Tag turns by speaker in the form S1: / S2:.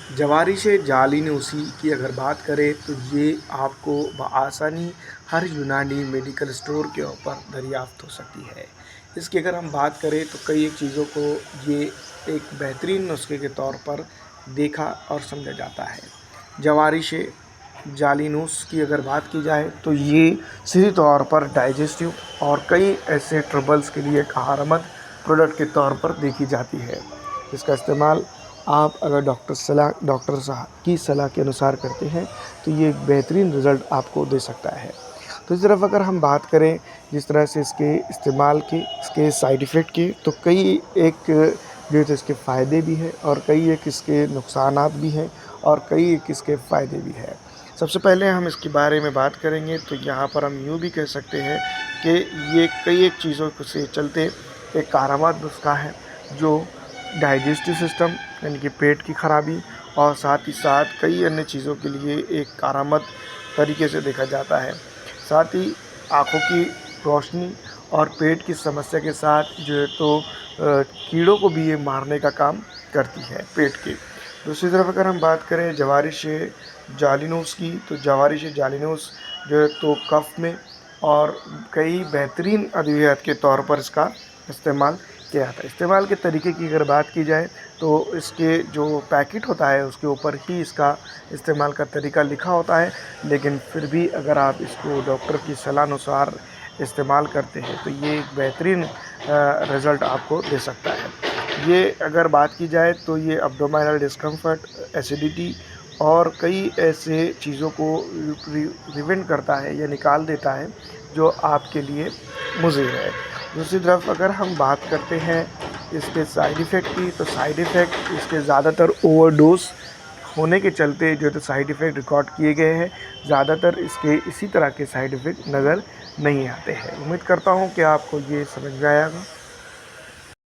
S1: जवारी से जालिनोसी की अगर बात करें तो ये आपको बआसानी हर यूनानी मेडिकल स्टोर के ऊपर दरियाफ्त हो सकती है। इसकी अगर हम बात करें तो कई एक चीज़ों को ये एक बेहतरीन नुस्खे के तौर पर देखा और समझा जाता है। जवारी से जालिनोस की अगर बात की जाए तो ये सीधे तौर पर डाइजेस्टिव और कई ऐसे ट्रबल्स के लिए एक आरामद प्रोडक्ट के तौर पर देखी जाती है। इसका इस्तेमाल आप अगर डॉक्टर साहब की सलाह के अनुसार करते हैं तो ये एक बेहतरीन रिज़ल्ट आपको दे सकता है। तो इस तरफ अगर हम बात करें जिस तरह से इसके इस्तेमाल के, इसके साइड इफ़ेक्ट के, तो कई एक जो है तो इसके फ़ायदे भी हैं और कई एक इसके नुकसानात भी हैं और कई एक इसके फ़ायदे भी हैं। सबसे पहले हम इसके बारे में बात करेंगे तो यहाँ पर हम यूँ भी कह सकते हैं कि ये कई एक चीज़ों से चलते एक कारगर नुस्खा है जो डाइजेस्टिव सिस्टम यानी कि पेट की खराबी और साथ ही साथ कई अन्य चीज़ों के लिए एक कारगर तरीके से देखा जाता है। साथ ही आँखों की रोशनी और पेट की समस्या के साथ जो है तो कीड़ों को भी ये मारने का काम करती है पेट के। दूसरी तरफ अगर हम बात करें जवारिश जालिनोस की तो जवारिश जालिनोस जो है तो कफ में और कई बेहतरीन अद्वियात के तौर पर इसका इस्तेमाल किया जाता है। इस्तेमाल के तरीके की अगर बात की जाए तो इसके जो पैकेट होता है उसके ऊपर ही इसका इस्तेमाल का तरीका लिखा होता है, लेकिन फिर भी अगर आप इसको डॉक्टर की सलाह अनुसार इस्तेमाल करते हैं तो ये एक बेहतरीन रिज़ल्ट आपको दे सकता है। ये अगर बात की जाए तो ये एब्डोमिनल डिस्कम्फर्ट, एसिडिटी और कई ऐसे चीज़ों को प्रिवेंट करता है या निकाल देता है जो आपके लिए मुज़िर है। दूसरी तरफ अगर हम बात करते हैं इसके साइड इफ़ेक्ट की तो साइड इफ़ेक्ट इसके ज़्यादातर ओवरडोज़ होने के चलते जो तो साइड इफ़ेक्ट रिकॉर्ड किए गए हैं। ज़्यादातर इसके इसी तरह के साइड इफ़ेक्ट नज़र नहीं आते हैं। उम्मीद करता हूँ कि आपको ये समझ में आया होगा।